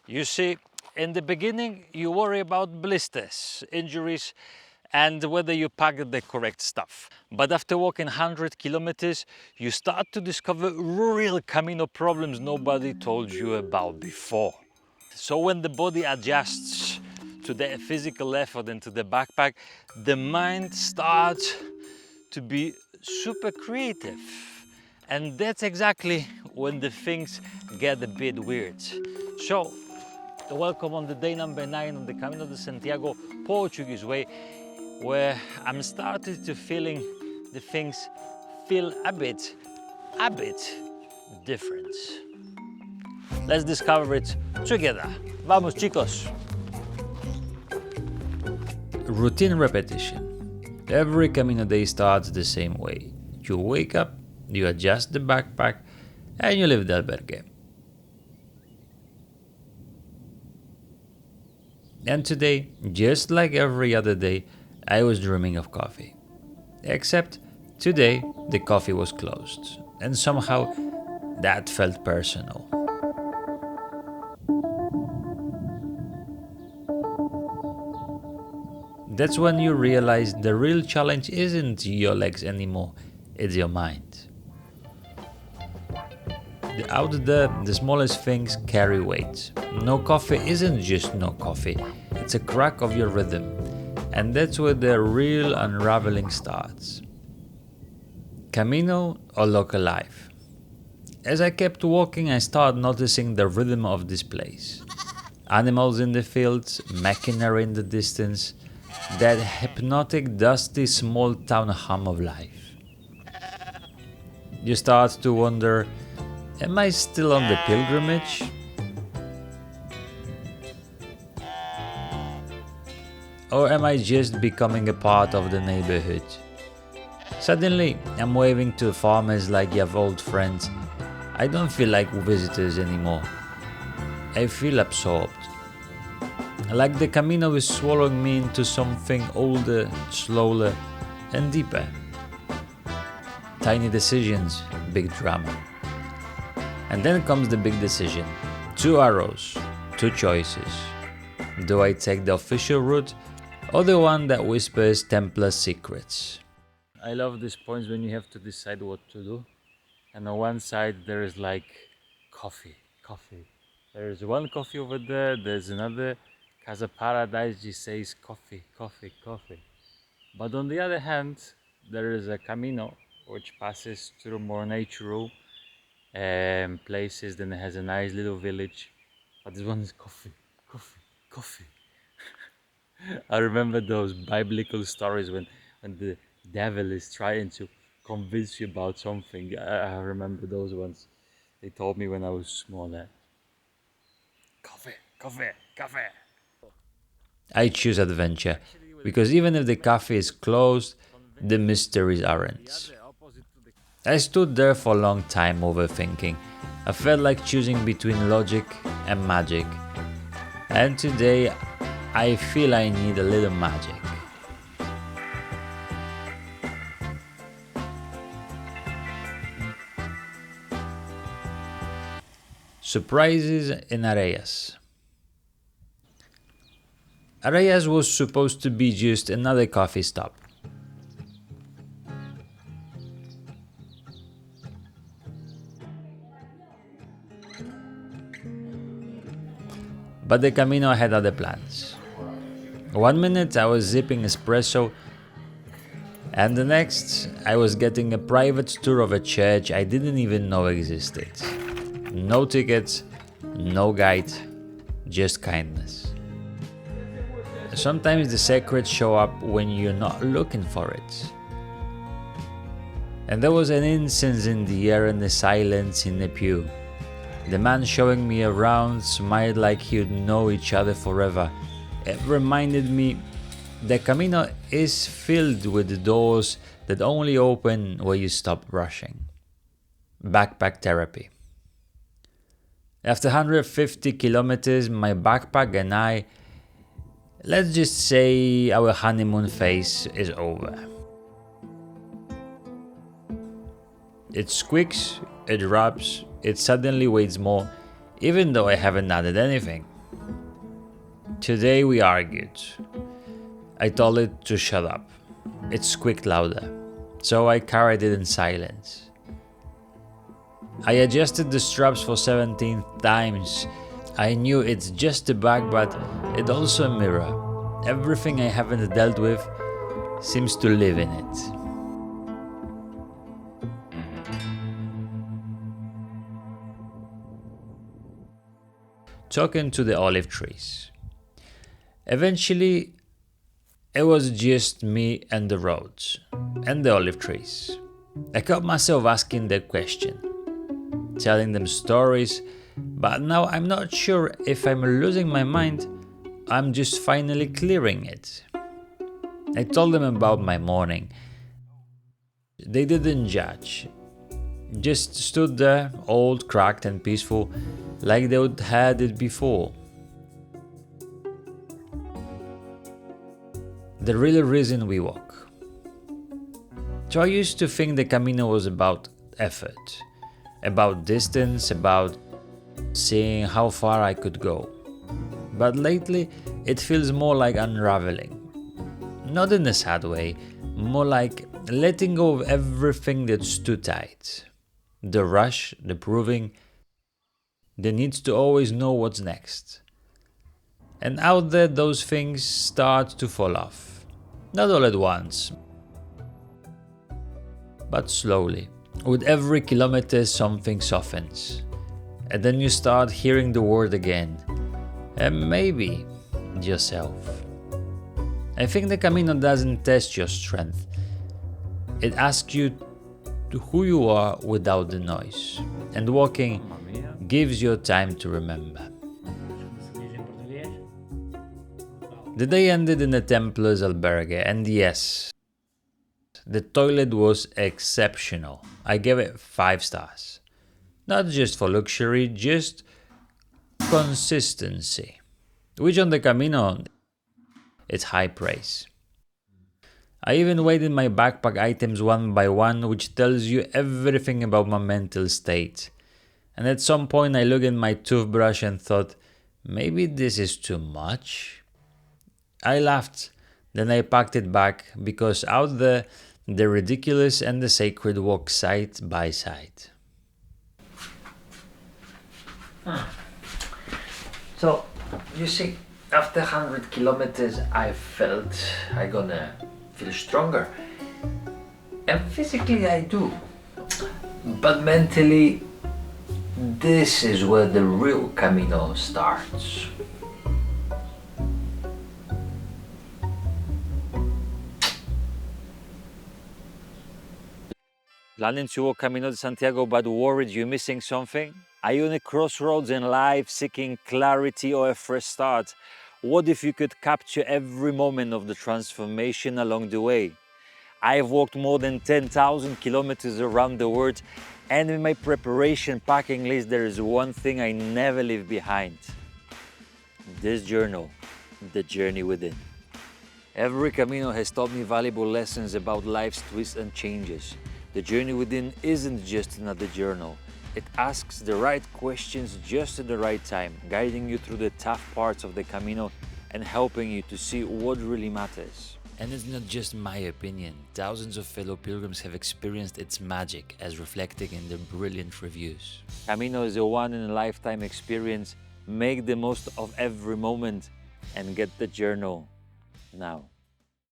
You see, in the beginning, you worry about blisters, injuries, and whether you packed the correct stuff. But after walking 100 kilometers, you start to discover real Camino problems nobody told you about before. So when the body adjusts to the physical effort into the backpack, the mind starts to be super creative. And that's exactly when the things get a bit weird. So, welcome on the day number 9 on the Camino de Santiago Portuguese way, where I'm starting to feeling the things feel a bit different. Let's discover it together. Vamos, chicos! Routine repetition. Every Camino day starts the same way. You wake up, you adjust the backpack, and you leave the albergue. And today, just like every other day, I was dreaming of coffee. Except today, the coffee was closed, and somehow that felt personal. That's when you realize the real challenge isn't your legs anymore, it's your mind. Out there, the smallest things carry weight. No coffee isn't just no coffee, it's a crack of your rhythm. And that's where the real unraveling starts. Camino or local life. As I kept walking, I started noticing the rhythm of this place. Animals in the fields, machinery in the distance, that hypnotic, dusty, small town hum of life. You start to wonder, am I still on the pilgrimage? Or am I just becoming a part of the neighborhood? Suddenly, I'm waving to farmers like you have old friends. I don't feel like visitors anymore. I feel absorbed. Like the Camino is swallowing me into something older, slower, and deeper. Tiny decisions, big drama. And then comes the big decision. 2 arrows, 2 choices. Do I take the official route or the one that whispers Templar secrets? I love these points when you have to decide what to do. And on one side there is like coffee. There's one coffee over there, there's another Casa Paradise just says coffee. But on the other hand, there is a Camino which passes through more natural places, then it has a nice little village. But this one is coffee. I remember those biblical stories when the devil is trying to convince you about something. I remember those ones. They told me when I was smaller. Coffee. I choose adventure because even if the cafe is closed, the mysteries aren't. I stood there for a long time overthinking. I felt like choosing between logic and magic. And today, I feel I need a little magic. Surprises in Arrayas. Arrayas was supposed to be just another coffee stop. But the Camino had other plans. One minute I was zipping espresso, and the next I was getting a private tour of a church I didn't even know existed. No tickets, no guide, just kindness. Sometimes the secrets show up when you're not looking for it. And there was an incense in the air and the silence in the pew. The man showing me around smiled like he'd know each other forever. It reminded me the Camino is filled with doors that only open when you stop rushing. Backpack therapy. After 150 kilometers, my backpack and I, let's just say our honeymoon phase is over. It squeaks, it rubs, it suddenly weighs more, even though I haven't added anything. Today we argued. I told it to shut up. It squeaked louder, so I carried it in silence. I adjusted the straps for 17 times. I knew it's just a bag, but it's also a mirror. Everything I haven't dealt with seems to live in it. Talking to the olive trees. Eventually, it was just me and the roads, and the olive trees. I caught myself asking that question, telling them stories, but now I'm not sure if I'm losing my mind. I'm just finally clearing it. I told them about my morning. They didn't judge, just stood there, old, cracked, and peaceful, like they'd had it before. The real reason we walk. So I used to think the Camino was about effort, about distance, about seeing how far I could go. But lately, it feels more like unraveling. Not in a sad way, more like letting go of everything that's too tight. The rush, the proving, the need to always know what's next. And out there, those things start to fall off. Not all at once, but slowly. With every kilometer, something softens. And then you start hearing the word again. And maybe yourself. I think the Camino doesn't test your strength. It asks you to who you are without the noise. And walking gives you time to remember. The day ended in a Templars albergue, and yes, the toilet was exceptional. I gave it 5 stars. Not just for luxury, just consistency. Which on the Camino, it's high praise. I even weighed my backpack items one by one, which tells you everything about my mental state. And at some point I looked at my toothbrush and thought, maybe this is too much? I laughed, then I packed it back, because out there, the ridiculous and the sacred walk side by side. So, you see, after 100 kilometers, I felt I'm gonna feel stronger. And physically I do. But mentally, this is where the real Camino starts. Planning to walk Camino de Santiago but worried you're missing something? Are you on a crossroads in life seeking clarity or a fresh start? What if you could capture every moment of the transformation along the way? I've walked more than 10,000 kilometers around the world, and in my preparation packing list there is one thing I never leave behind. This journal, The Journey Within. Every Camino has taught me valuable lessons about life's twists and changes. The Journey Within isn't just another journal. It asks the right questions just at the right time, guiding you through the tough parts of the Camino and helping you to see what really matters. And it's not just my opinion. Thousands of fellow pilgrims have experienced its magic, as reflected in the brilliant reviews. Camino is a one-in-a-lifetime experience. Make the most of every moment and get the journal now.